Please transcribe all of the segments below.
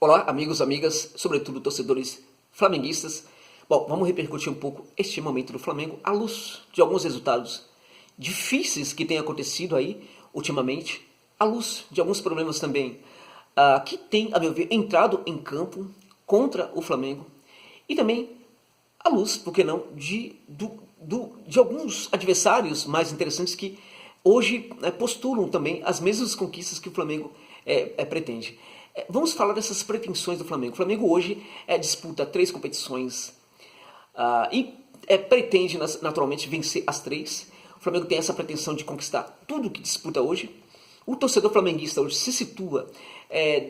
Olá, amigos, amigas, sobretudo torcedores flamenguistas. Bom, vamos repercutir um pouco este momento do Flamengo à luz de alguns resultados difíceis que têm acontecido aí ultimamente, à luz de alguns problemas também que têm, a meu ver, entrado em campo contra o Flamengo e também à luz, por que não, de alguns adversários mais interessantes que hoje postulam também as mesmas conquistas que o Flamengo pretende. Vamos falar dessas pretensões do Flamengo. O Flamengo hoje disputa 3 competições e pretende naturalmente vencer as 3. O Flamengo tem essa pretensão de conquistar tudo que disputa hoje. O torcedor flamenguista hoje se situa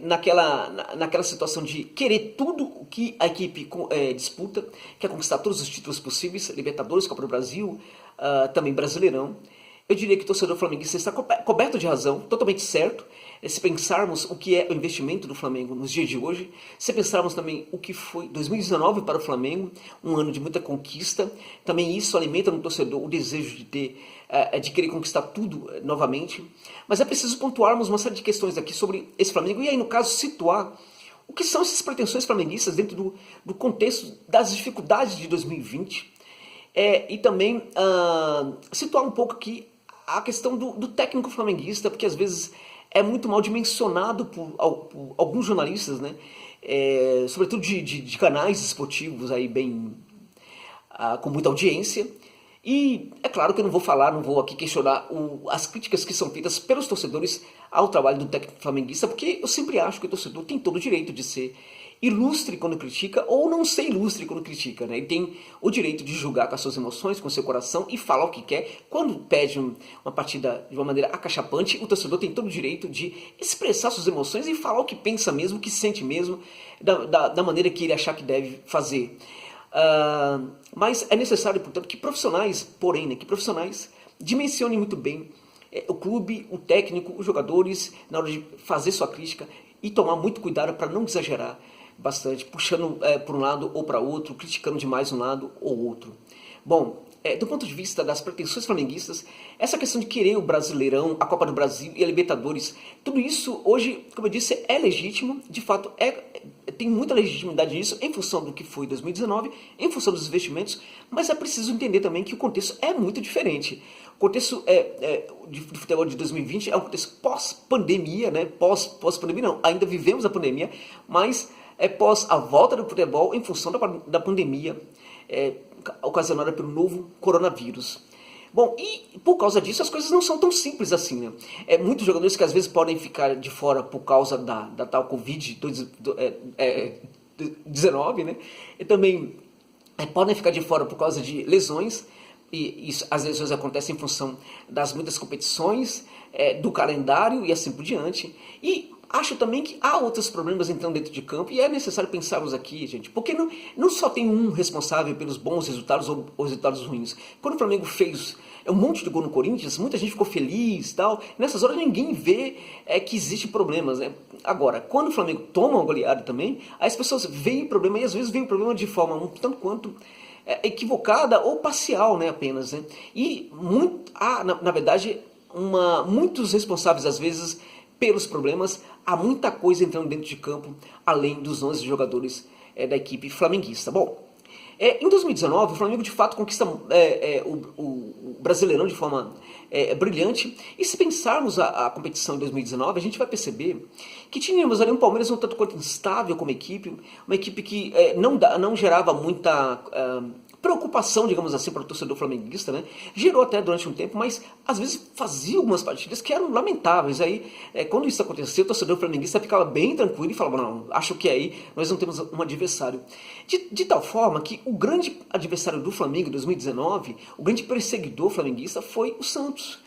naquela situação de querer tudo o que a equipe disputa, quer conquistar todos os títulos possíveis, Libertadores, Copa do Brasil, também Brasileirão. Eu diria que o torcedor flamenguista está coberto de razão, totalmente certo. Se pensarmos o que é o investimento do Flamengo nos dias de hoje, se pensarmos também o que foi 2019 para o Flamengo, um ano de muita conquista, também isso alimenta no torcedor o desejo de querer conquistar tudo novamente. Mas é preciso pontuarmos uma série de questões aqui sobre esse Flamengo e aí, no caso, situar o que são essas pretensões flamenguistas dentro do contexto das dificuldades de 2020 e também situar um pouco aqui a questão do técnico flamenguista, porque às vezes é muito mal dimensionado por alguns jornalistas, né? Sobretudo de canais esportivos aí bem com muita audiência. E é claro que eu não vou aqui questionar as críticas que são feitas pelos torcedores ao trabalho do técnico flamenguista, porque eu sempre acho que o torcedor tem todo o direito de ser ilustre quando critica ou não ser ilustre quando critica, né? Ele tem o direito de julgar com as suas emoções, com o seu coração e falar o que quer. Quando pede uma partida de uma maneira acachapante, o torcedor tem todo o direito de expressar suas emoções e falar o que pensa mesmo, o que sente mesmo, da maneira que ele achar que deve fazer. Mas é necessário, portanto, que profissionais, que profissionais dimensionem muito bem o clube, o técnico, os jogadores, na hora de fazer sua crítica e tomar muito cuidado para não exagerar bastante, puxando por um lado ou para outro, criticando demais um lado ou outro. Bom, do ponto de vista das pretensões flamenguistas, essa questão de querer o Brasileirão, a Copa do Brasil e a Libertadores, tudo isso hoje, como eu disse, é legítimo, de fato tem muita legitimidade nisso em função do que foi 2019, em função dos investimentos, mas é preciso entender também que o contexto é muito diferente. O contexto de futebol de 2020 é um contexto pós-pandemia, né? Pós-pandemia não, ainda vivemos a pandemia, mas pós a volta do futebol em função da pandemia ocasionada pelo novo coronavírus. Bom, e por causa disso as coisas não são tão simples assim, né? Muitos jogadores que às vezes podem ficar de fora por causa da tal Covid-19, né? E também podem ficar de fora por causa de lesões, e isso, as lesões acontecem em função das muitas competições, do calendário e assim por diante. E acho também que há outros problemas entrando dentro de campo e é necessário pensarmos aqui, gente, porque não só tem um responsável pelos bons resultados ou resultados ruins. Quando o Flamengo fez um monte de gol no Corinthians, muita gente ficou feliz e tal. Nessas horas ninguém vê que existem problemas, né? Agora, quando o Flamengo toma uma goleada também, aí as pessoas veem o problema e às vezes veem o problema de forma um tanto quanto equivocada ou parcial, né, apenas, né? E na verdade, muitos responsáveis às vezes pelos problemas, há muita coisa entrando dentro de campo, além dos 11 jogadores da equipe flamenguista. Bom, em 2019, o Flamengo de fato conquista o Brasileirão de forma brilhante, e se pensarmos a competição em 2019, a gente vai perceber que tínhamos ali um Palmeiras um tanto quanto instável como equipe, uma equipe que não gerava muita preocupação, digamos assim, para o torcedor flamenguista, né? Gerou até durante um tempo, mas às vezes fazia algumas partidas que eram lamentáveis. Aí, quando isso acontecia, o torcedor flamenguista ficava bem tranquilo e falava, não, acho que aí nós não temos um adversário. De tal forma que o grande adversário do Flamengo em 2019, o grande perseguidor flamenguista foi o Santos.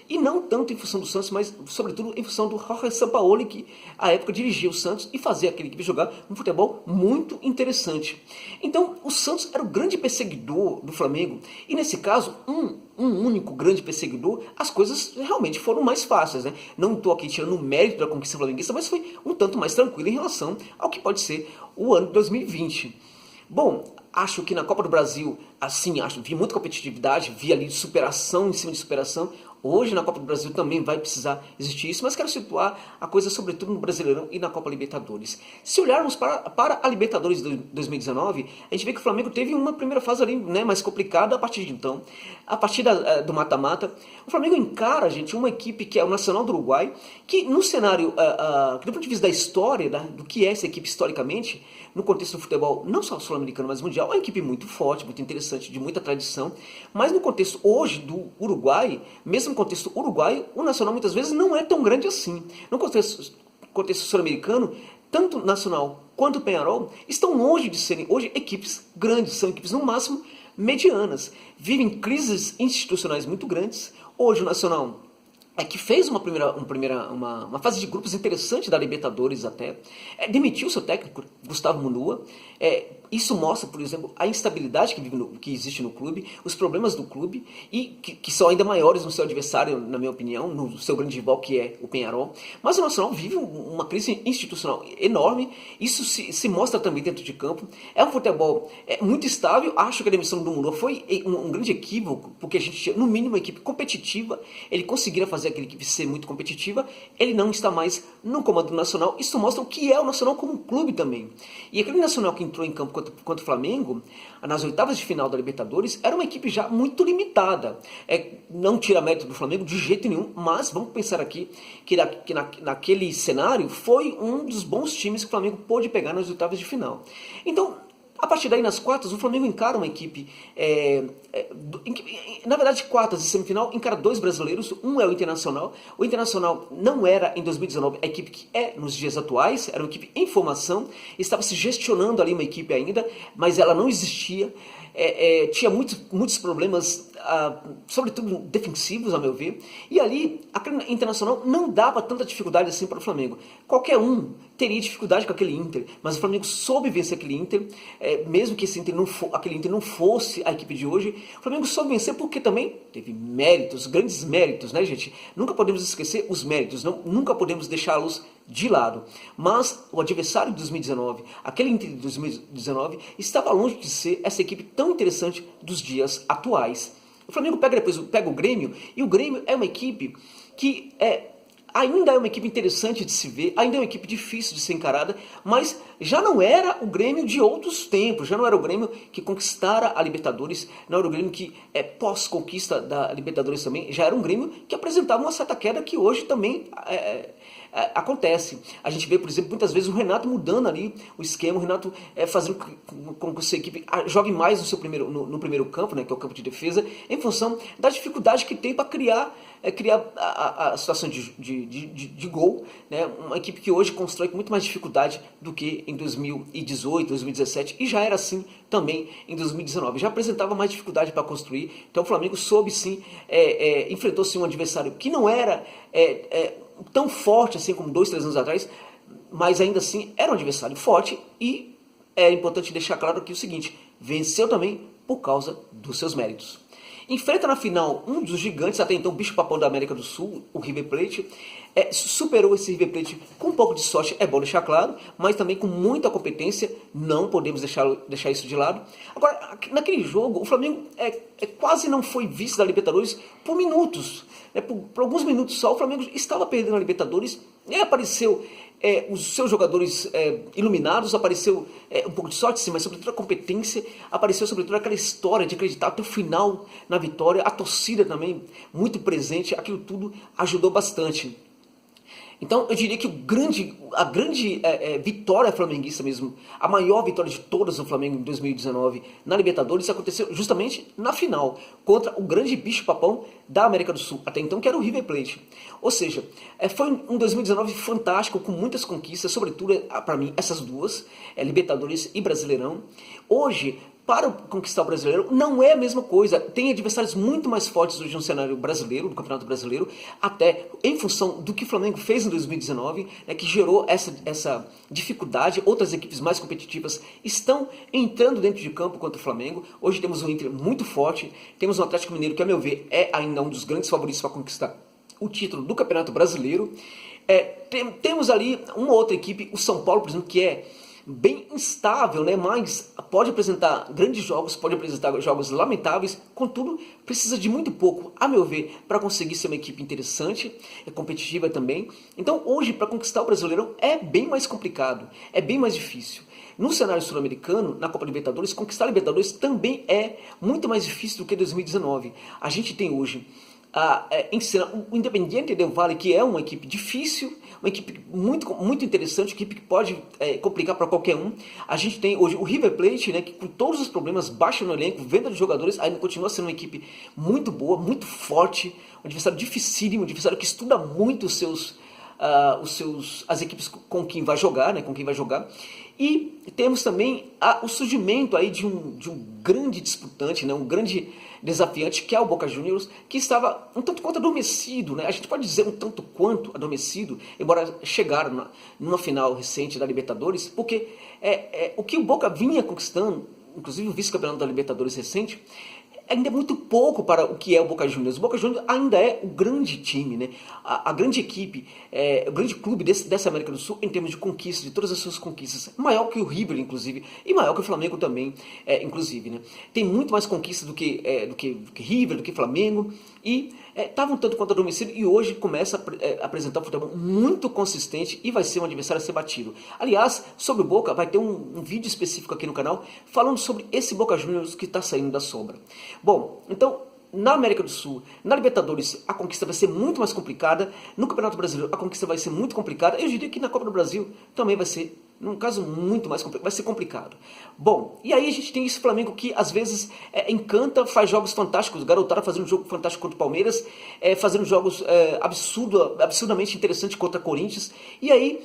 E não tanto em função do Santos, mas sobretudo em função do Jorge Sampaoli, que à época dirigia o Santos e fazia aquele equipe jogar um futebol muito interessante. Então o Santos era o grande perseguidor do Flamengo, e nesse caso, um único grande perseguidor, as coisas realmente foram mais fáceis, né? Não estou aqui tirando o mérito da conquista flamenguista, mas foi um tanto mais tranquilo em relação ao que pode ser o ano de 2020. Bom, acho que na Copa do Brasil, vi muita competitividade, vi ali superação em cima de superação. Hoje na Copa do Brasil também vai precisar existir isso, mas quero situar a coisa sobretudo no Brasileirão e na Copa Libertadores. Se olharmos para a Libertadores de 2019, a gente vê que o Flamengo teve uma primeira fase ali, né, mais complicada a partir de então. A partir do mata-mata, o Flamengo encara, gente, uma equipe que é o Nacional do Uruguai, que no cenário, do ponto de vista da história, né, do que é essa equipe historicamente, no contexto do futebol, não só sul-americano, mas mundial, é uma equipe muito forte, muito interessante, de muita tradição. Mas no contexto hoje do Uruguai, mesmo no contexto uruguaio, o Nacional muitas vezes não é tão grande assim. No contexto sul-americano, tanto o Nacional quanto o Peñarol estão longe de serem hoje equipes grandes, são equipes no máximo medianas. Vivem crises institucionais muito grandes. Hoje o Nacional que fez uma fase de grupos interessante da Libertadores até, demitiu seu técnico, Gustavo Munua. Isso mostra, por exemplo, a instabilidade que existe no clube, os problemas do clube, e que são ainda maiores no seu adversário, na minha opinião, no seu grande rival, que é o Peñarol. Mas o Nacional vive uma crise institucional enorme, isso se mostra também dentro de campo. É um futebol muito estável. Acho que a demissão do Munua foi um grande equívoco, porque a gente tinha, no mínimo, uma equipe competitiva. Ele conseguiria fazer aquela equipe ser muito competitiva. Ele não está mais no comando do Nacional. Isso mostra o que é o Nacional como clube também. E aquele Nacional que entrou em campo contra o Flamengo, nas oitavas de final da Libertadores, era uma equipe já muito limitada. Não tira mérito do Flamengo de jeito nenhum, mas vamos pensar aqui que naquele cenário foi um dos bons times que o Flamengo pôde pegar nas oitavas de final. Então, a partir daí, nas quartas, o Flamengo encara uma equipe, na verdade, quartas e semifinal, encara dois brasileiros. Um é o Internacional. O Internacional não era, em 2019, a equipe que é nos dias atuais, era uma equipe em formação, estava se gestionando ali uma equipe ainda, mas ela não existia. Tinha muitos problemas, sobretudo defensivos, a meu ver, e ali a Internacional não dava tanta dificuldade assim para o Flamengo. Qualquer um teria dificuldade com aquele Inter, mas o Flamengo soube vencer aquele Inter, mesmo que aquele Inter não fosse a equipe de hoje. O Flamengo soube vencer porque também teve méritos, grandes méritos, né, gente? Nunca podemos esquecer os méritos, nunca podemos deixá-los de lado. Mas o adversário de 2019, aquele Inter de 2019, estava longe de ser essa equipe tão interessante dos dias atuais. O Flamengo pega o Grêmio, e o Grêmio é uma equipe que ainda é uma equipe interessante de se ver, ainda é uma equipe difícil de ser encarada, mas já não era o Grêmio de outros tempos, já não era o Grêmio que conquistara a Libertadores, não era o Grêmio que, pós-conquista da Libertadores também, já era um Grêmio que apresentava uma certa queda que hoje também acontece. A gente vê, por exemplo, muitas vezes o Renato mudando ali o esquema, o Renato fazendo com que a sua equipe jogue mais no primeiro campo, né, que é o campo de defesa, em função da dificuldade que tem para criar a situação de gol, né? Uma equipe que hoje constrói com muito mais dificuldade do que em 2018, 2017, e já era assim também em 2019. Já apresentava mais dificuldade para construir. Então o Flamengo soube sim, enfrentou sim um adversário que não era tão forte assim como 2, 3 anos atrás, mas ainda assim era um adversário forte, e é importante deixar claro aqui o seguinte: venceu também por causa dos seus méritos. Enfrenta na final um dos gigantes, até então bicho-papão da América do Sul, o River Plate. Superou esse River Plate com um pouco de sorte, é bom deixar claro, mas também com muita competência, não podemos deixar isso de lado. Agora, naquele jogo, o Flamengo quase não foi vice da Libertadores por minutos. Por alguns minutos só, o Flamengo estava perdendo a Libertadores, e apareceu os seus jogadores iluminados, apareceu um pouco de sorte sim, mas sobretudo a competência, apareceu sobretudo aquela história de acreditar até o final na vitória, a torcida também muito presente, aquilo tudo ajudou bastante. Então eu diria que a grande vitória flamenguista mesmo, a maior vitória de todas do Flamengo em 2019 na Libertadores, aconteceu justamente na final, contra o grande bicho-papão da América do Sul, até então, que era o River Plate. Ou seja, foi um 2019 fantástico, com muitas conquistas, sobretudo para mim essas duas, Libertadores e Brasileirão. Hoje, para conquistar o brasileiro, não é a mesma coisa. Tem adversários muito mais fortes hoje no cenário brasileiro, no Campeonato Brasileiro, até em função do que o Flamengo fez em 2019, que gerou essa dificuldade. Outras equipes mais competitivas estão entrando dentro de campo contra o Flamengo. Hoje temos um Inter muito forte, temos um Atlético Mineiro que, a meu ver, é ainda um dos grandes favoritos para conquistar o título do Campeonato Brasileiro. Temos ali uma outra equipe, o São Paulo, por exemplo, que bem instável, né? Mas pode apresentar grandes jogos, pode apresentar jogos lamentáveis, contudo, precisa de muito pouco, a meu ver, para conseguir ser uma equipe interessante, competitiva também. Então, hoje, para conquistar o Brasileirão é bem mais complicado, é bem mais difícil. No cenário sul-americano, na Copa Libertadores, conquistar a Libertadores também é muito mais difícil do que 2019. A gente tem hoje o Independiente del Valle, que é uma equipe difícil, uma equipe muito interessante, uma equipe que pode complicar para qualquer um. A gente tem hoje o River Plate, né, que com todos os problemas, baixa no elenco, venda de jogadores, ainda continua sendo uma equipe muito boa, muito forte, um adversário dificílimo, um adversário que estuda muito as equipes com quem vai jogar, né, com quem vai jogar. E temos também o surgimento aí de um grande disputante, né, um grande desafiante, que é o Boca Juniors, que estava um tanto quanto adormecido, né? A gente pode dizer um tanto quanto adormecido, embora chegaram numa final recente da Libertadores, porque o que o Boca vinha conquistando, inclusive o vice-campeonato da Libertadores recente, ainda é muito pouco para o que é o Boca Juniors. O Boca Juniors ainda é o grande time, né? A grande equipe, o grande clube dessa América do Sul em termos de conquistas, de todas as suas conquistas. Maior que o River, inclusive, e maior que o Flamengo também, inclusive, né? Tem muito mais conquistas do que River, do que Flamengo, e estava um tanto quanto adormecido, e hoje começa a apresentar um futebol muito consistente e vai ser um adversário a ser batido. Aliás, sobre o Boca, vai ter um vídeo específico aqui no canal falando sobre esse Boca Juniors que está saindo da sombra. Bom, então, na América do Sul, na Libertadores, a conquista vai ser muito mais complicada. No Campeonato Brasileiro, a conquista vai ser muito complicada. Eu diria que na Copa do Brasil também vai ser, num caso muito mais complicado, vai ser complicado. Bom, e aí a gente tem esse Flamengo que às vezes encanta, faz jogos fantásticos. Garotada fazendo um jogo fantástico contra o Palmeiras, fazendo jogos absurdamente interessantes contra Corinthians. E aí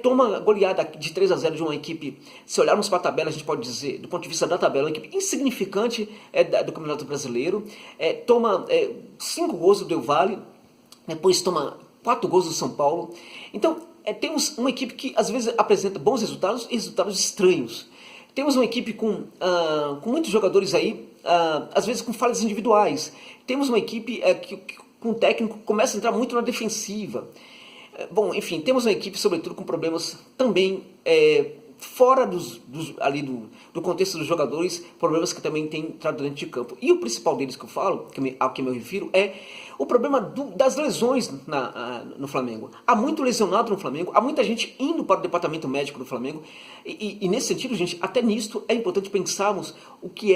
toma goleada de 3-0 de uma equipe, se olharmos para a tabela, a gente pode dizer, do ponto de vista da tabela, uma equipe insignificante do Campeonato Brasileiro. Toma 5 gols do Del Valle, depois toma 4 gols do São Paulo. Então, temos uma equipe que às vezes apresenta bons resultados e resultados estranhos. Temos uma equipe com muitos jogadores aí, às vezes com falhas individuais. Temos uma equipe que com o técnico começa a entrar muito na defensiva. Bom, enfim, temos uma equipe sobretudo com problemas também fora do contexto dos jogadores, problemas que também tem entrado dentro de campo. E o principal deles que eu falo, ao que eu me refiro, é o problema das lesões no Flamengo. Há muito lesionado no Flamengo, há muita gente indo para o departamento médico do Flamengo, e nesse sentido, gente, até nisto é importante pensarmos o que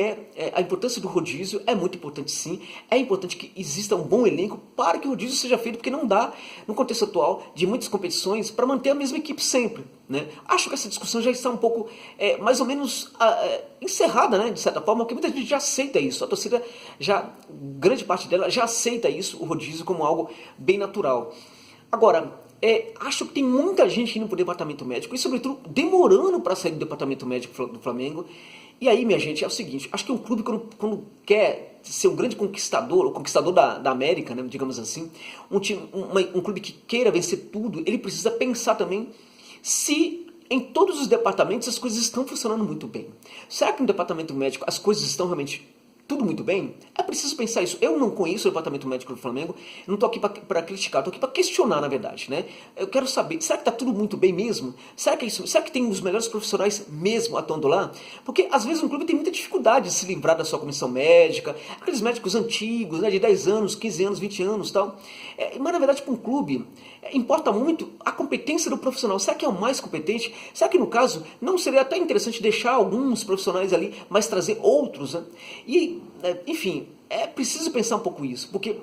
a importância do rodízio. É muito importante, sim, é importante que exista um bom elenco para que o rodízio seja feito, porque não dá, no contexto atual de muitas competições, para manter a mesma equipe sempre, né? Acho que essa discussão já está um pouco, mais ou menos, encerrada, né, de certa forma, porque muita gente já aceita isso. A torcida, grande parte dela já aceita isso, o rodízio, como algo bem natural. Agora, acho que tem muita gente indo para o departamento médico e, sobretudo, demorando para sair do departamento médico do Flamengo. E aí, minha gente, é o seguinte, acho que um clube, quando quer ser um grande conquistador, o conquistador da América, né, digamos assim, um clube que queira vencer tudo, ele precisa pensar também se em todos os departamentos as coisas estão funcionando muito bem. Será que no departamento médico as coisas estão realmente tudo muito bem? É preciso pensar isso. Eu não conheço o departamento médico do Flamengo, eu não estou aqui para criticar, estou aqui para questionar, na verdade, né? Eu quero saber, será que está tudo muito bem mesmo? Será que é isso? Será que tem os melhores profissionais mesmo atuando lá? Porque às vezes um clube tem muita dificuldade de se livrar da sua comissão médica, aqueles médicos antigos, né, de 10 anos, 15 anos, 20 anos e tal. Mas na verdade, para um clube, importa muito a competência do profissional. Será que é o mais competente? Será que no caso não seria até interessante deixar alguns profissionais ali, mas trazer outros, né? E, enfim, é preciso pensar um pouco isso, porque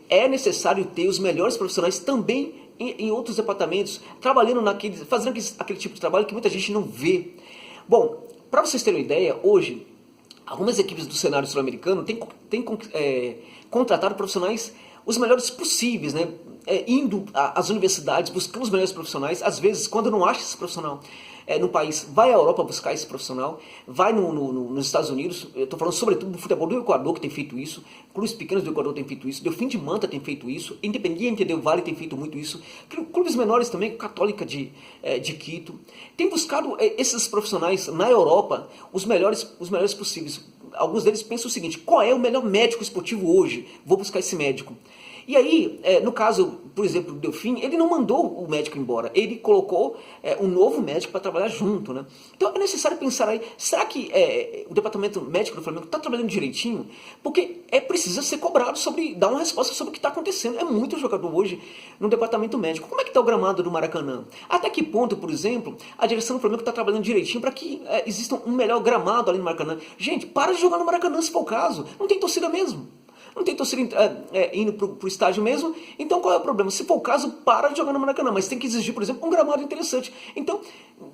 é necessário ter os melhores profissionais também em outros departamentos, trabalhando fazendo aquele tipo de trabalho que muita gente não vê. Bom, para vocês terem uma ideia, hoje, algumas equipes do cenário sul-americano têm contratado profissionais os melhores possíveis, né? Indo às universidades, buscando os melhores profissionais. Às vezes, quando não acha esse profissional no país, vai à Europa buscar esse profissional, vai nos Estados Unidos. Eu estou falando sobretudo do futebol do Equador, que tem feito isso, clubes pequenos do Equador têm feito isso, Delfim de Manta tem feito isso, Independiente del Valle tem feito muito isso, clubes menores também, Católica de Quito, tem buscado esses profissionais na Europa, os melhores possíveis. Alguns deles pensam o seguinte: qual é o melhor médico esportivo hoje? Vou buscar esse médico. E aí, no caso, por exemplo, do Delfim, ele não mandou o médico embora, ele colocou um novo médico para trabalhar junto, né? Então é necessário pensar aí, será que o departamento médico do Flamengo está trabalhando direitinho? Porque precisa ser cobrado dar uma resposta sobre o que está acontecendo. É muito jogador hoje no departamento médico. Como é que está o gramado do Maracanã? Até que ponto, por exemplo, a direção do Flamengo está trabalhando direitinho para que exista um melhor gramado ali no Maracanã? Gente, para de jogar no Maracanã se for o caso. Não tem torcida mesmo. Não tem torcida indo pro estádio mesmo, então qual é o problema? Se for o caso, para de jogar no Maracanã, mas tem que exigir, por exemplo, um gramado interessante. Então,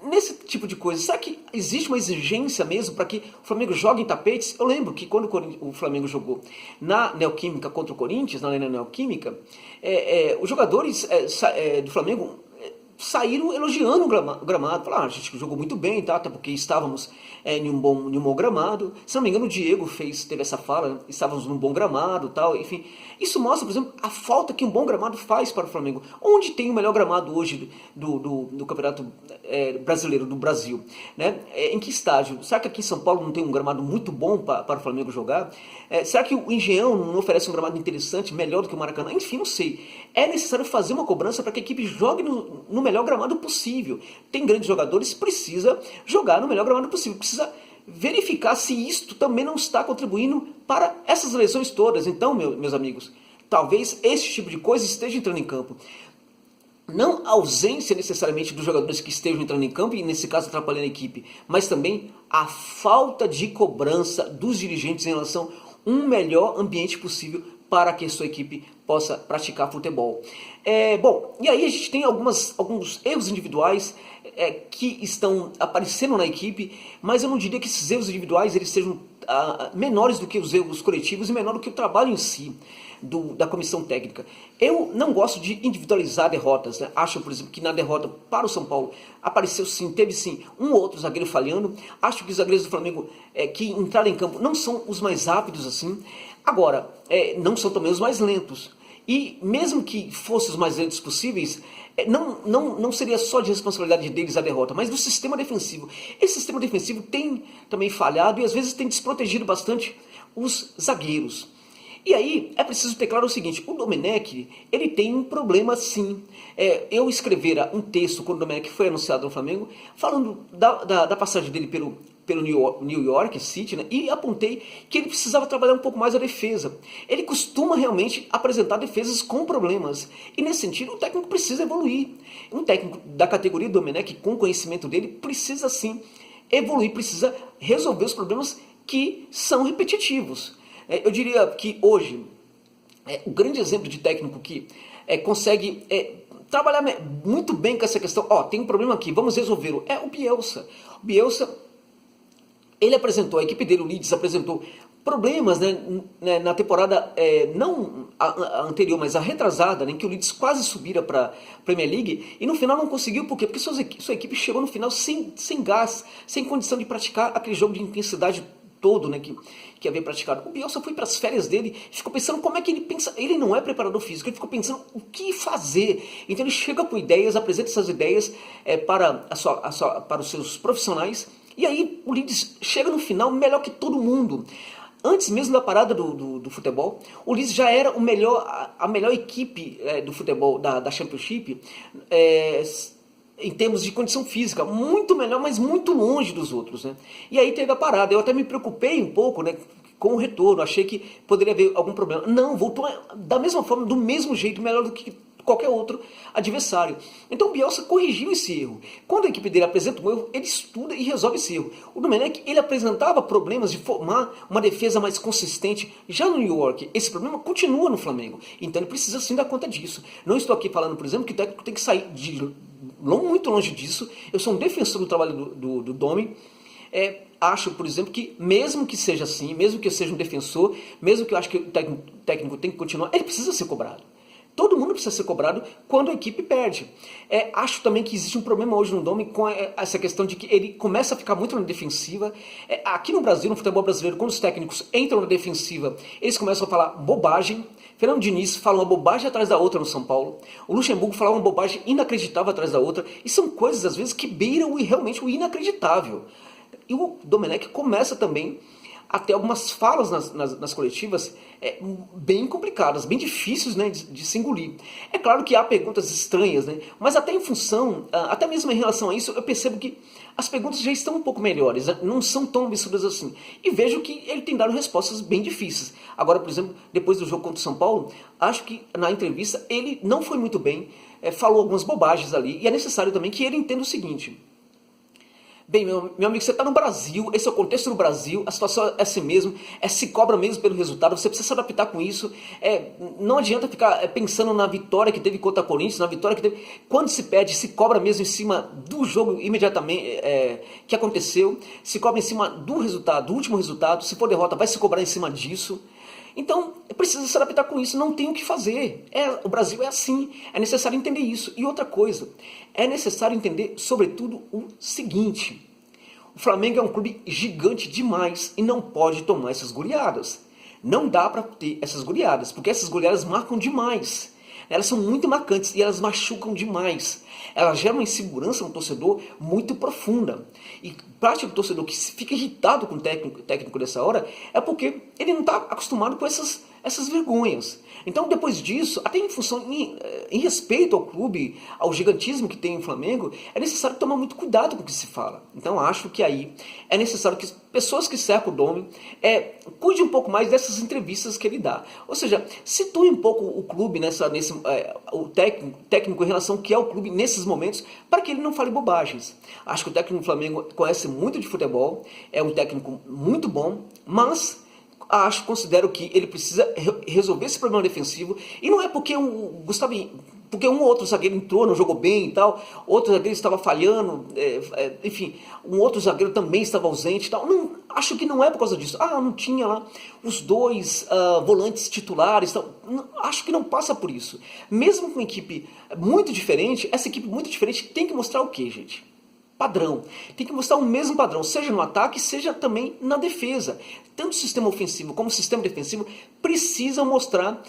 nesse tipo de coisa, será que existe uma exigência mesmo para que o Flamengo jogue em tapetes? Eu lembro que quando o Flamengo jogou na Neoquímica contra o Corinthians, na Arena Neoquímica, os jogadores do Flamengo saíram elogiando o gramado. Falaram, a gente jogou muito bem, tá? Até porque estávamos em um bom gramado. Se não me engano, o Diego teve essa fala, né? Estávamos num bom gramado, tal, enfim. Isso mostra, por exemplo, a falta que um bom gramado faz para o Flamengo. Onde tem o melhor gramado hoje do Campeonato Brasileiro, do Brasil? Né? Em que estágio? Será que aqui em São Paulo não tem um gramado muito bom para o Flamengo jogar? Será que o Engenhão não oferece um gramado interessante, melhor do que o Maracanã? Enfim, não sei. É necessário fazer uma cobrança para que a equipe jogue no melhor gramado possível. Tem grandes jogadores, precisa jogar no melhor gramado possível. Precisa verificar se isto também não está contribuindo para essas lesões todas. Então, meus amigos, talvez esse tipo de coisa esteja entrando em campo. Não a ausência necessariamente dos jogadores que estejam entrando em campo e nesse caso atrapalhando a equipe, mas também a falta de cobrança dos dirigentes em relação a um melhor ambiente possível para que a sua equipe possa praticar futebol. Bom, e aí a gente tem alguns erros individuais que estão aparecendo na equipe, mas eu não diria que esses erros individuais eles sejam menores do que os erros coletivos e menor do que o trabalho em si da comissão técnica. Eu não gosto de individualizar derrotas, né? Acho, por exemplo, que na derrota para o São Paulo teve sim um ou outro zagueiro falhando. Acho que os zagueiros do Flamengo que entraram em campo não são os mais rápidos assim. Agora, não são também os mais lentos. E mesmo que fossem os mais lentos possíveis, não seria só de responsabilidade deles a derrota, mas do sistema defensivo. Esse sistema defensivo tem também falhado e às vezes tem desprotegido bastante os zagueiros. E aí é preciso ter claro o seguinte, o Domenech, ele tem um problema sim. Eu escrevera um texto quando o Domenech foi anunciado no Flamengo, falando da passagem dele pelo New York City, né, e apontei que ele precisava trabalhar um pouco mais a defesa. Ele costuma realmente apresentar defesas com problemas. E nesse sentido, o técnico precisa evoluir. Um técnico da categoria do Domenech, com o conhecimento dele, precisa sim evoluir, precisa resolver os problemas que são repetitivos. Eu diria que hoje, o grande exemplo de técnico que consegue trabalhar muito bem com essa questão, tem um problema aqui, vamos resolvê-lo, é o Bielsa. O Bielsa, ele apresentou, a equipe dele, o Leeds, apresentou problemas, né, na temporada, não a anterior, mas a retrasada, né, em que o Leeds quase subira para a Premier League, e no final não conseguiu, por quê? Porque sua equipe chegou no final sem gás, sem condição de praticar aquele jogo de intensidade todo, né, que havia praticado. O Bielsa foi para as férias dele e ficou pensando como é que ele pensa. Ele não é preparador físico, ele ficou pensando o que fazer. Então ele chega com ideias, apresenta essas ideias para os seus profissionais, e aí o Leeds chega no final melhor que todo mundo. Antes mesmo da parada do futebol, o Leeds já era a melhor equipe do futebol da Championship, em termos de condição física, muito melhor, mas muito longe dos outros, né? E aí teve a parada, eu até me preocupei um pouco, né, com o retorno, achei que poderia haver algum problema. Não, voltou da mesma forma, do mesmo jeito, melhor do que qualquer outro adversário. Então o Bielsa corrigiu esse erro. Quando a equipe dele apresenta um erro, ele estuda e resolve esse erro. O Domenech, ele apresentava problemas de formar uma defesa mais consistente já no New York. Esse problema continua no Flamengo. Então ele precisa sim dar conta disso. Não estou aqui falando, por exemplo, que o técnico tem que sair muito longe disso. Eu sou um defensor do trabalho do Domi. Acho, por exemplo, que mesmo que seja assim, mesmo que eu seja um defensor, mesmo que eu acho que o técnico tem que continuar, ele precisa ser cobrado. Todo mundo precisa ser cobrado quando a equipe perde. Acho também que existe um problema hoje no Domi com essa questão de que ele começa a ficar muito na defensiva. Aqui no Brasil, no futebol brasileiro, quando os técnicos entram na defensiva, eles começam a falar bobagem. Fernando Diniz fala uma bobagem atrás da outra no São Paulo. O Luxemburgo fala uma bobagem inacreditável atrás da outra. E são coisas, às vezes, que beiram realmente o inacreditável. E o Domenech começa também até algumas falas nas coletivas bem complicadas, bem difíceis, né, de se engolir. É claro que há perguntas estranhas, né, mas até em função, até mesmo em relação a isso, eu percebo que as perguntas já estão um pouco melhores, né, não são tão absurdas assim. E vejo que ele tem dado respostas bem difíceis. Agora, por exemplo, depois do jogo contra o São Paulo, acho que na entrevista ele não foi muito bem, falou algumas bobagens ali, e é necessário também que ele entenda o seguinte: bem, meu amigo, você está no Brasil, esse é o contexto do Brasil, a situação é assim mesmo, se cobra mesmo pelo resultado, você precisa se adaptar com isso, não adianta ficar pensando na vitória que teve contra a Corinthians, na vitória que teve, quando se perde, se cobra mesmo em cima do jogo imediatamente que aconteceu, se cobra em cima do resultado, do último resultado, se for derrota vai se cobrar em cima disso. Então, precisa se adaptar com isso, não tem o que fazer. O Brasil é assim, é necessário entender isso. E outra coisa, é necessário entender, sobretudo, o seguinte: o Flamengo é um clube gigante demais e não pode tomar essas goleadas. Não dá para ter essas goleadas, porque essas goleadas marcam demais. Elas são muito marcantes e elas machucam demais. Elas geram uma insegurança no torcedor muito profunda. E parte do torcedor que fica irritado com o técnico dessa hora é porque ele não está acostumado com essas vergonhas. Então, depois disso, até em função, em respeito ao clube, ao gigantismo que tem o Flamengo, é necessário tomar muito cuidado com o que se fala. Então, acho que aí é necessário que pessoas que cercam o Domi cuidem um pouco mais dessas entrevistas que ele dá. Ou seja, situem um pouco o clube, o técnico em relação ao que é o clube nesses momentos, para que ele não fale bobagens. Acho que o técnico do Flamengo conhece muito de futebol, é um técnico muito bom, mas considero que ele precisa resolver esse problema defensivo, e não é porque porque um outro zagueiro entrou, não jogou bem e tal, outro zagueiro estava falhando, enfim, um outro zagueiro também estava ausente e tal. Não, acho que não é por causa disso. Não tinha lá os dois volantes titulares, tal. Acho que não passa por isso. Mesmo com uma equipe muito diferente, essa equipe muito diferente tem que mostrar o quê, gente? Padrão. Tem que mostrar o mesmo padrão, seja no ataque, seja também na defesa. Tanto o sistema ofensivo como o sistema defensivo precisam mostrar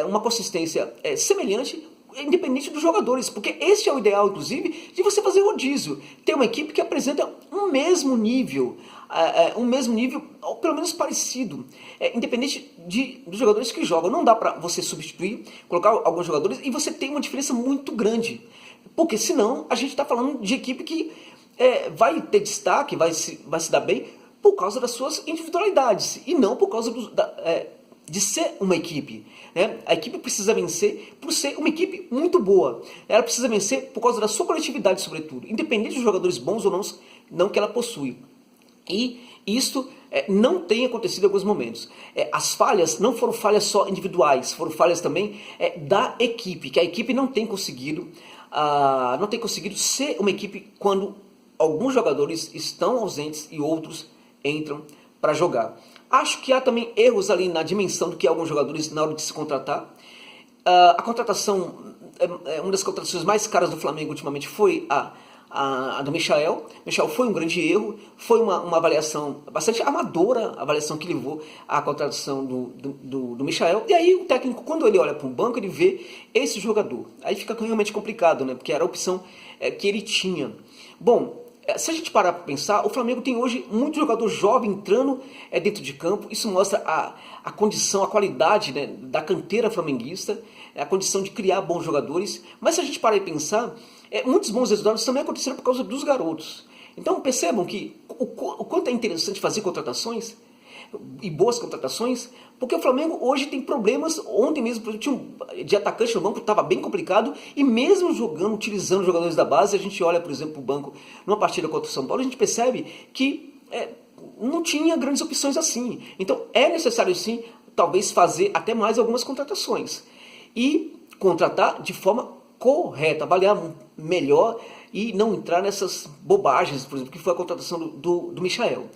uma consistência semelhante, independente dos jogadores, porque esse é o ideal, inclusive, de você fazer rodízio. Ter uma equipe que apresenta um mesmo nível, ou pelo menos parecido, independente dos jogadores que jogam. Não dá para você substituir, colocar alguns jogadores e você tem uma diferença muito grande. Porque senão a gente está falando de equipe que vai ter destaque, vai se dar bem por causa das suas individualidades e não por causa de ser uma equipe. Né? A equipe precisa vencer por ser uma equipe muito boa. Ela precisa vencer por causa da sua coletividade, sobretudo, independente dos jogadores bons ou não que ela possui. E isso não tem acontecido em alguns momentos. As falhas não foram falhas só individuais, foram falhas também da equipe, que a equipe não tem conseguido ser uma equipe quando alguns jogadores estão ausentes e outros entram para jogar. Acho que há também erros ali na dimensão do que alguns jogadores na hora de se contratar. A contratação, uma das contratações mais caras do Flamengo ultimamente foi a do Michael. Michael foi um grande erro, foi uma avaliação bastante amadora, a avaliação que levou à contratação do Michael. E aí o técnico, quando ele olha para o banco, ele vê esse jogador. Aí fica realmente complicado, né? Porque era a opção que ele tinha. Bom, se a gente parar para pensar, o Flamengo tem hoje muito jogador jovem entrando dentro de campo. Isso mostra a condição, a qualidade, né, da canteira flamenguista, a condição de criar bons jogadores. Mas se a gente parar e pensar, muitos bons resultados também aconteceram por causa dos garotos. Então percebam que o quanto é interessante fazer contratações e boas contratações, porque o Flamengo hoje tem problemas. Ontem mesmo tinha de atacante no banco, estava bem complicado, e mesmo utilizando jogadores da base, a gente olha, por exemplo, o banco numa partida contra o São Paulo, a gente percebe que não tinha grandes opções assim. Então é necessário sim, talvez fazer até mais algumas contratações e contratar de forma correta, avaliar melhor e não entrar nessas bobagens, por exemplo, que foi a contratação do Michael.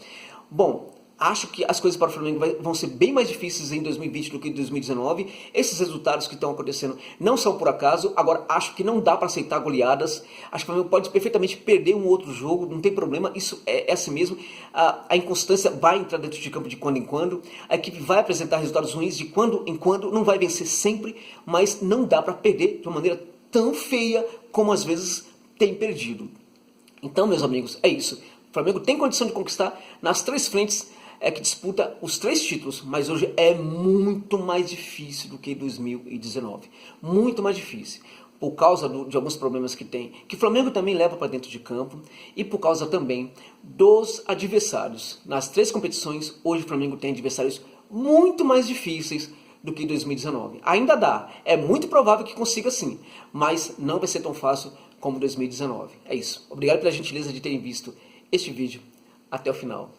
Bom, acho que as coisas para o Flamengo vão ser bem mais difíceis em 2020 do que em 2019. Esses resultados que estão acontecendo não são por acaso. Agora, acho que não dá para aceitar goleadas. Acho que o Flamengo pode perfeitamente perder um outro jogo, não tem problema. Isso é assim mesmo. A inconstância vai entrar dentro de campo de quando em quando. A equipe vai apresentar resultados ruins de quando em quando. Não vai vencer sempre, mas não dá para perder de uma maneira tão feia como às vezes tem perdido. Então, meus amigos, é isso. O Flamengo tem condição de conquistar nas três frentes que disputa os 3 títulos, mas hoje é muito mais difícil do que 2019. Muito mais difícil. Por causa de alguns problemas que tem, que o Flamengo também leva para dentro de campo, e por causa também dos adversários. Nas 3 competições, hoje o Flamengo tem adversários muito mais difíceis do que 2019. Ainda dá, é muito provável que consiga sim, mas não vai ser tão fácil como 2019. É isso. Obrigado pela gentileza de terem visto este vídeo até o final.